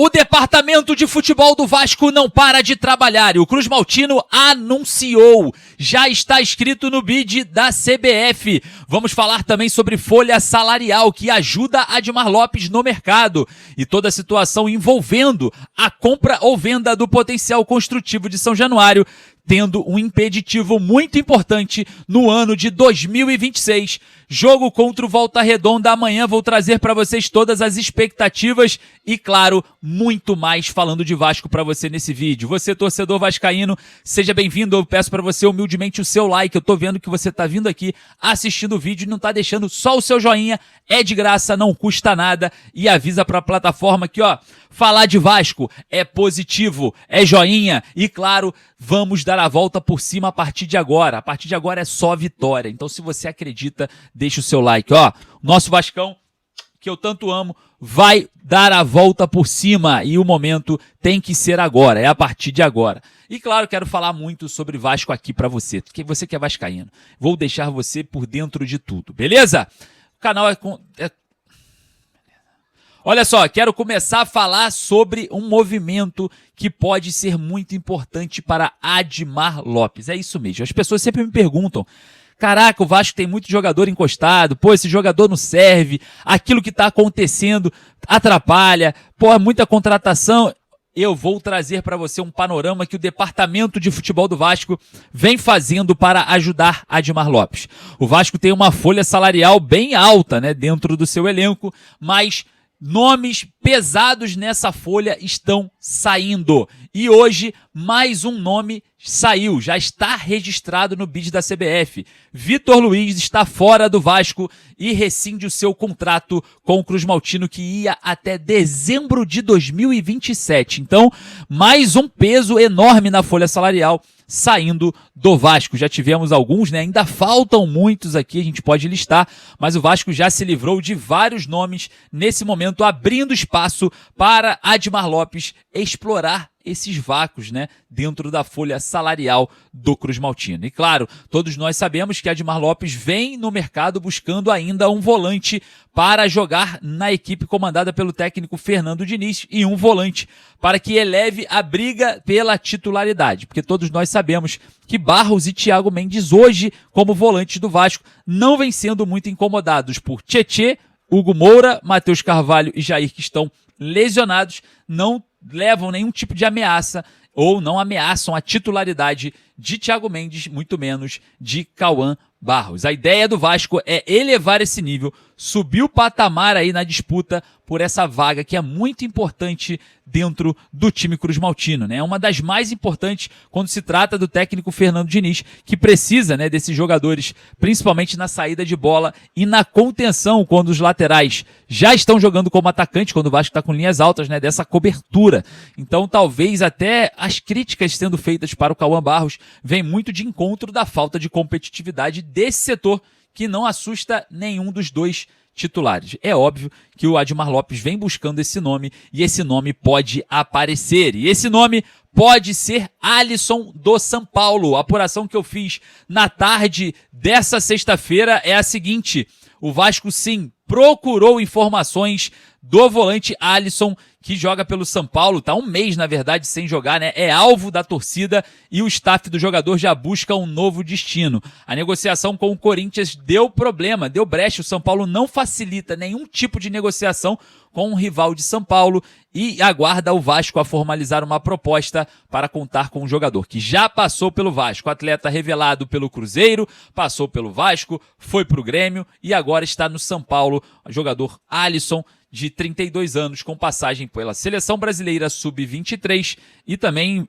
O departamento de futebol do Vasco não para de trabalhar e o Cruz Maltino anunciou, já está escrito no bid da CBF. Vamos falar também sobre folha salarial que ajuda Admar Lopes no mercado e toda a situação envolvendo a compra ou venda do potencial construtivo de São Januário, tendo um impeditivo muito importante no ano de 2026. Jogo contra o Volta Redonda amanhã, vou trazer para vocês todas as expectativas e, claro, muito mais falando de Vasco para você nesse vídeo. Você, torcedor vascaíno, seja bem-vindo. Eu peço para você humildemente o seu like. Eu tô vendo que você tá vindo aqui assistindo o vídeo e não tá deixando só o seu joinha. É de graça, não custa nada e avisa para a plataforma que, ó, falar de Vasco é positivo, é joinha e, claro, vamos dar a volta por cima a partir de agora. A partir de agora é só vitória. Então, se você acredita, deixa o seu like. Ó, nosso Vascão, que eu tanto amo, vai dar a volta por cima e o momento tem que ser agora, é a partir de agora. E, claro, quero falar muito sobre Vasco aqui pra você, porque você que é vascaíno. Vou deixar você por dentro de tudo, beleza? O canal Olha só, quero começar a falar sobre um movimento que pode ser muito importante para Admar Lopes. É isso mesmo, as pessoas sempre me perguntam, caraca, o Vasco tem muito jogador encostado, pô, esse jogador não serve, aquilo que tá acontecendo atrapalha, pô, muita contratação. Eu vou trazer para você um panorama que o departamento de futebol do Vasco vem fazendo para ajudar Admar Lopes. O Vasco tem uma folha salarial bem alta, né, dentro do seu elenco, mas nomes pesados nessa folha estão saindo. E hoje, mais um nome saiu, já está registrado no bid da CBF. Vitor Luiz está fora do Vasco e rescinde o seu contrato com o Cruz Maltino, que ia até dezembro de 2027. Então, mais um peso enorme na folha salarial saindo do Vasco. Já tivemos alguns, né? Ainda faltam muitos aqui, a gente pode listar, mas o Vasco já se livrou de vários nomes nesse momento, abrindo espaço para Admar Lopes explorar esses vácuos, né, dentro da folha salarial do Cruz Maltino. E claro, todos nós sabemos que Admar Lopes vem no mercado buscando ainda um volante para jogar na equipe comandada pelo técnico Fernando Diniz e um volante para que eleve a briga pela titularidade, porque todos nós sabemos que Barros e Thiago Mendes hoje, como volantes do Vasco, não vêm sendo muito incomodados por Tietê, Hugo Moura, Matheus Carvalho e Jair, que estão lesionados, não levam nenhum tipo de ameaça ou não ameaçam a titularidade de Thiago Mendes, muito menos de Cauã Barros. A ideia do Vasco é elevar esse nível, subir o patamar aí na disputa por essa vaga que é muito importante dentro do time Cruz Maltino, né? É uma das mais importantes quando se trata do técnico Fernando Diniz, que precisa, né, desses jogadores, principalmente na saída de bola e na contenção, quando os laterais já estão jogando como atacante, quando o Vasco está com linhas altas, né, dessa cobertura. Então, talvez até as críticas sendo feitas para o Cauã Barros vem muito de encontro da falta de competitividade desse setor, que não assusta nenhum dos dois titulares. É óbvio que o Admar Lopes vem buscando esse nome e esse nome pode aparecer. E esse nome pode ser Alisson do São Paulo. A apuração que eu fiz na tarde dessa sexta-feira é a seguinte: o Vasco sim procurou informações do volante Alisson, que joga pelo São Paulo, tá um mês, na verdade, sem jogar, né? É alvo da torcida e o staff do jogador já busca um novo destino. A negociação com o Corinthians deu problema, deu brecha. O São Paulo não facilita nenhum tipo de negociação com um rival de São Paulo e aguarda o Vasco a formalizar uma proposta para contar com um jogador que já passou pelo Vasco. Atleta revelado pelo Cruzeiro, passou pelo Vasco, foi pro Grêmio e agora está no São Paulo. O jogador Alisson, de 32 anos, com passagem pela Seleção Brasileira Sub-23 e também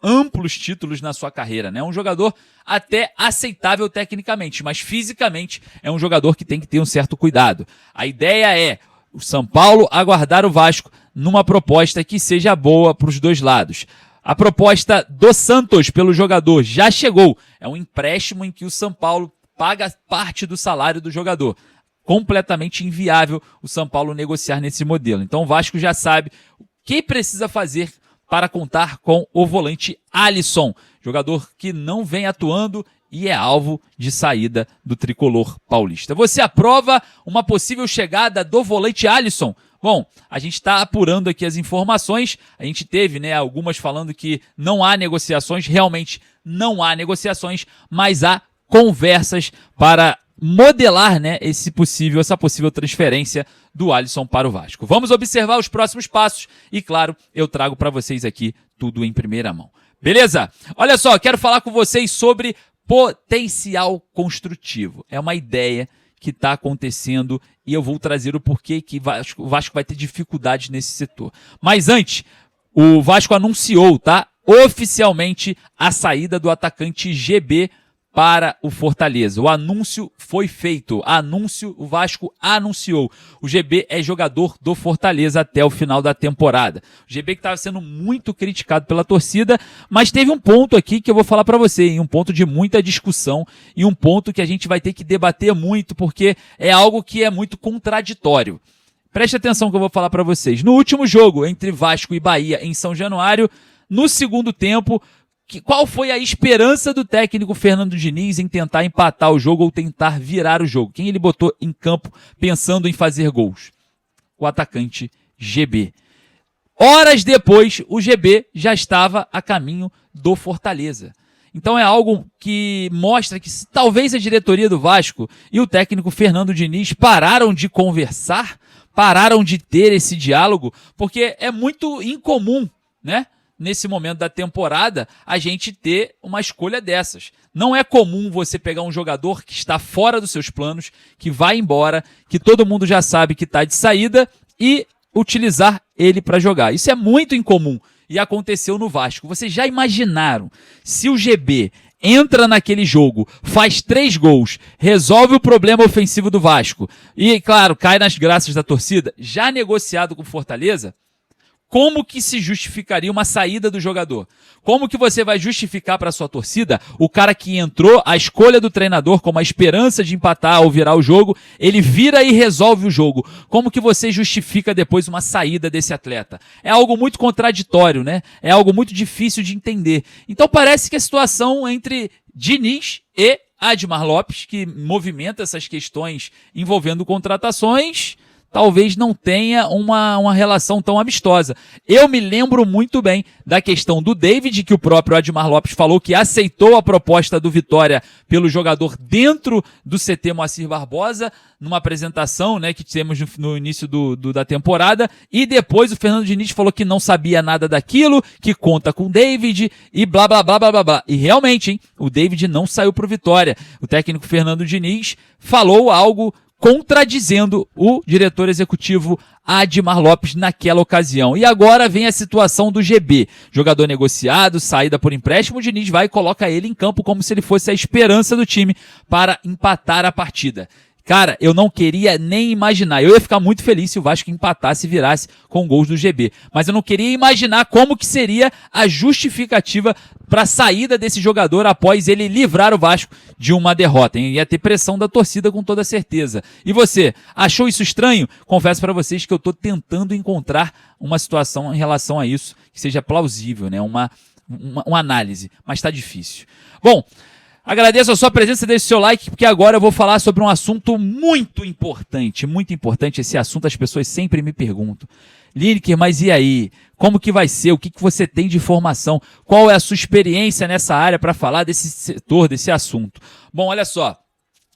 amplos títulos na sua carreira, né? Um jogador até aceitável tecnicamente, mas fisicamente é um jogador que tem que ter um certo cuidado. A ideia é o São Paulo aguardar o Vasco numa proposta que seja boa para os dois lados. A proposta do Santos pelo jogador já chegou. É um empréstimo em que o São Paulo paga parte do salário do jogador. Completamente inviável o São Paulo negociar nesse modelo. Então o Vasco já sabe o que precisa fazer para contar com o volante Alisson, jogador que não vem atuando e é alvo de saída do tricolor paulista. Você aprova uma possível chegada do volante Alisson? Bom, a gente está apurando aqui as informações, a gente teve, né, algumas falando que não há negociações, realmente não há negociações, mas há conversas para modelar, né, essa possível transferência do Alisson para o Vasco. Vamos observar os próximos passos e, claro, eu trago para vocês aqui tudo em primeira mão. Beleza? Olha só, quero falar com vocês sobre potencial construtivo. É uma ideia que está acontecendo e eu vou trazer o porquê que o Vasco vai ter dificuldades nesse setor. Mas antes, o Vasco anunciou, tá, oficialmente a saída do atacante GB para o Fortaleza. O anúncio foi feito. O Vasco anunciou. O GB é jogador do Fortaleza até o final da temporada. O GB que estava sendo muito criticado pela torcida, mas teve um ponto aqui que eu vou falar para você, hein? Um ponto de muita discussão e um ponto que a gente vai ter que debater muito, porque é algo que é muito contraditório. Preste atenção que eu vou falar para vocês. No último jogo entre Vasco e Bahia em São Januário, no segundo tempo, qual foi a esperança do técnico Fernando Diniz em tentar empatar o jogo ou tentar virar o jogo? Quem ele botou em campo pensando em fazer gols? O atacante GB. Horas depois, o GB já estava a caminho do Fortaleza. Então é algo que mostra que talvez a diretoria do Vasco e o técnico Fernando Diniz pararam de conversar, pararam de ter esse diálogo, porque é muito incomum, né? Nesse momento da temporada, a gente ter uma escolha dessas. Não é comum você pegar um jogador que está fora dos seus planos, que vai embora, que todo mundo já sabe que está de saída e utilizar ele para jogar. Isso é muito incomum e aconteceu no Vasco. Vocês já imaginaram se o GB entra naquele jogo, faz 3 gols, resolve o problema ofensivo do Vasco e, claro, cai nas graças da torcida, já negociado com o Fortaleza? Como que se justificaria uma saída do jogador? Como que você vai justificar para a sua torcida o cara que entrou, a escolha do treinador com a esperança de empatar ou virar o jogo, ele vira e resolve o jogo? Como que você justifica depois uma saída desse atleta? É algo muito contraditório, né? É algo muito difícil de entender. Então parece que a situação entre Diniz e Admar Lopes, que movimenta essas questões envolvendo contratações, talvez não tenha uma relação tão amistosa. Eu me lembro muito bem da questão do David, que o próprio Admar Lopes falou que aceitou a proposta do Vitória pelo jogador dentro do CT Moacir Barbosa, numa apresentação, né, que tivemos no início da temporada, e depois o Fernando Diniz falou que não sabia nada daquilo, que conta com o David, e blá, blá, blá, blá, blá, blá. E realmente, hein, o David não saiu pro Vitória. O técnico Fernando Diniz falou algo contradizendo o diretor executivo Admar Lopes naquela ocasião. E agora vem a situação do GB. Jogador negociado, saída por empréstimo, o Diniz vai e coloca ele em campo como se ele fosse a esperança do time para empatar a partida. Cara, eu não queria nem imaginar. Eu ia ficar muito feliz se o Vasco empatasse e virasse com gols do GB. Mas eu não queria imaginar como que seria a justificativa para a saída desse jogador após ele livrar o Vasco de uma derrota. Ia ter pressão da torcida com toda certeza. E você, achou isso estranho? Confesso para vocês que eu estou tentando encontrar uma situação em relação a isso que seja plausível, né? Uma análise, mas está difícil. Bom, agradeço a sua presença, deixe seu like, porque agora eu vou falar sobre um assunto muito importante. Muito importante esse assunto, as pessoas sempre me perguntam. Lineker, mas e aí? Como que vai ser? O que você tem de informação? Qual é a sua experiência nessa área para falar desse setor, desse assunto? Bom, olha só.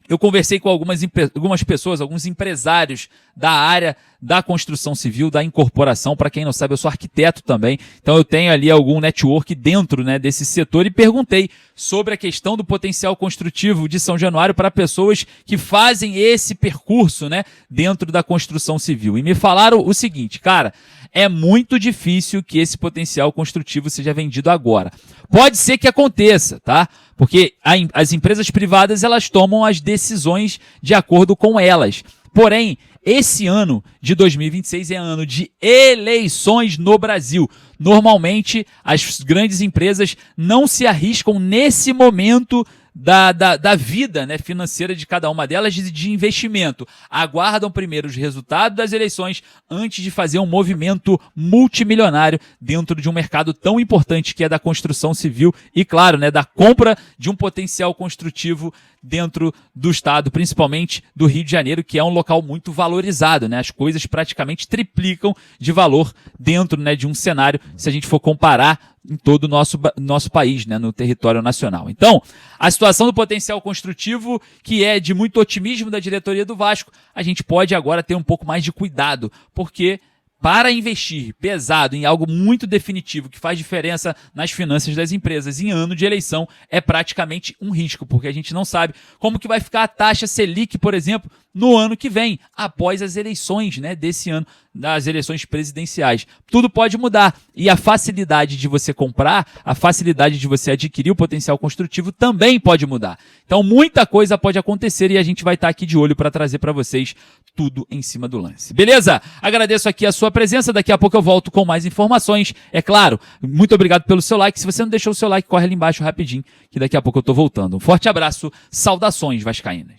Eu conversei com algumas pessoas, alguns empresários da área da construção civil, da incorporação. Para quem não sabe, eu sou arquiteto também, então eu tenho ali algum network dentro, né, desse setor e perguntei sobre a questão do potencial construtivo de São Januário para pessoas que fazem esse percurso, né, dentro da construção civil. E me falaram o seguinte, cara, é muito difícil que esse potencial construtivo seja vendido agora. Pode ser que aconteça, tá? Porque as empresas privadas, elas tomam as decisões de acordo com elas. Porém, esse ano de 2026 é ano de eleições no Brasil. Normalmente, as grandes empresas não se arriscam nesse momento da vida, né, financeira de cada uma delas, de investimento. Aguardam primeiro os resultados das eleições antes de fazer um movimento multimilionário dentro de um mercado tão importante que é da construção civil e, claro, né, da compra de um potencial construtivo dentro do estado, principalmente do Rio de Janeiro, que é um local muito valorizado, né? As coisas praticamente triplicam de valor dentro, né, de um cenário, se a gente for comparar em todo o nosso país, né, no território nacional. Então, a situação do potencial construtivo, que é de muito otimismo da diretoria do Vasco, a gente pode agora ter um pouco mais de cuidado, porque para investir pesado em algo muito definitivo que faz diferença nas finanças das empresas em ano de eleição é praticamente um risco, porque a gente não sabe como que vai ficar a taxa Selic, por exemplo, no ano que vem, após as eleições, né, desse ano, das eleições presidenciais. Tudo pode mudar e a facilidade de você comprar, a facilidade de você adquirir o potencial construtivo também pode mudar. Então muita coisa pode acontecer e a gente vai estar aqui de olho para trazer para vocês tudo em cima do lance. Beleza? Agradeço aqui a sua presença, daqui a pouco eu volto com mais informações. É claro, muito obrigado pelo seu like. Se você não deixou o seu like, corre ali embaixo rapidinho, que daqui a pouco eu tô voltando. Um forte abraço, saudações vascaínas.